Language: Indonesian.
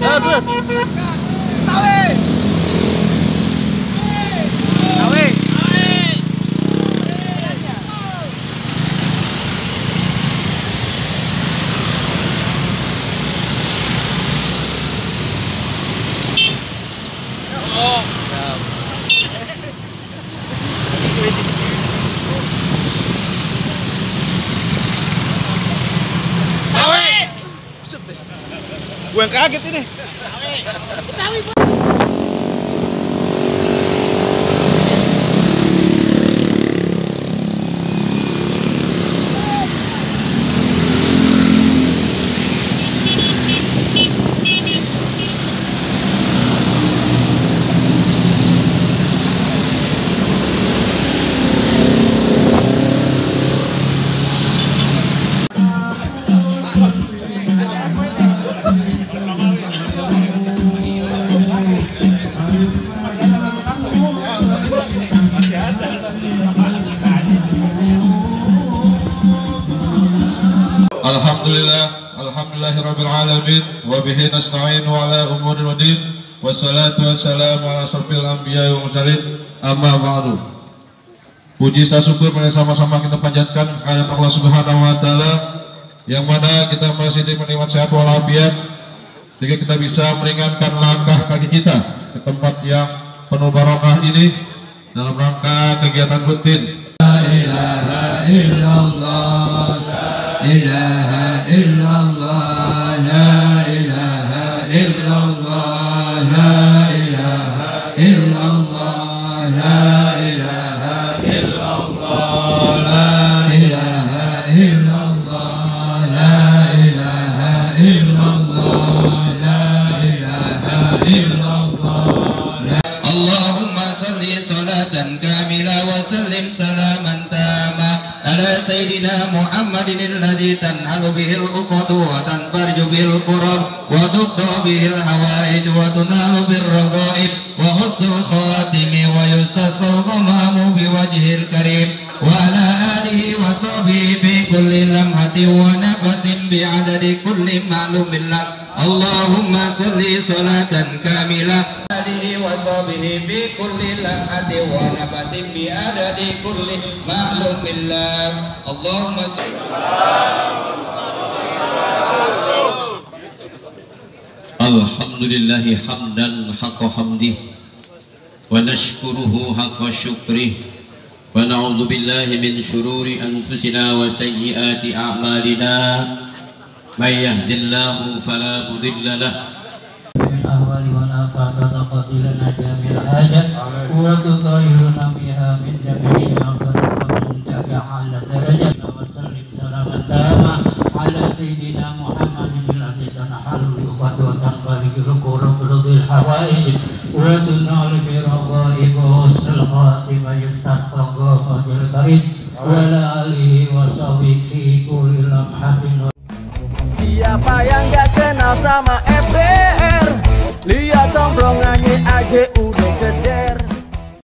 Terus. Gue yang kaget ini. Alhamdulillahirabbil alamin wa bihi nasta'in wa ala umuril wadin wassalatu wassalamu ala asrofil anbiya wa mursalin amma ba'du. Puji dan syukur mari sama-sama kita panjatkan kepada Allah Subhanahu wa taala yang mana kita masih diberi nikmat sehat walafiat sehingga kita bisa meringankan langkah kaki kita ke tempat yang penuh barokah ini dalam rangka kegiatan rutin. La ilaha illallah, la ilaha illallah, la ilaha illallah, la ilaha illallah, la ilaha illallah, la ilaha illallah, la ilaha illallah, la ilaha illallah. Allahumma salli salatan kamila wa sallim salaman tama ala sayyidina Muhammadin alladhi tanhalu bihil uqadu wa tanfarju bihil qurab wa tuqda bihil hawaid wa tunalu bir raghaib wa husnul khatimi wa yustasqal ghamamu biwajhil karim wa ala alihi wa sahbihi bi kulli lamhati wa nafasin bi adadi kulli ma'lumin lak. Allahumma salli salatan kamilah alihi wa sahbihi bi kulli lamhati wa nafasin bi adadi kulli ma'lumin lak. Allahumma salli Alhamdulillahi hamdan haqqa hamdih wa nashkuruhu haqqa syukrih wa na'udzu billahi min syururi anfusina wa sayyiati a'malina may yahdihillahu fala mudilla lahu min ahwali wal afat wa taqaddilana jamil hajat wa tutahhiruna biha min jami'i syarrat wa min jami'al darajat wa sallim salaman tama ala sayyidina Muhammadin alladhi tanhalu wa tanfariju qulubul hawaij wa tunalu bi raghaib wa husnul khatimah yastasqa wajhil karim wa ala alihi wa sahbihi fi kulli lamhatin. Siapa yang gak kenal sama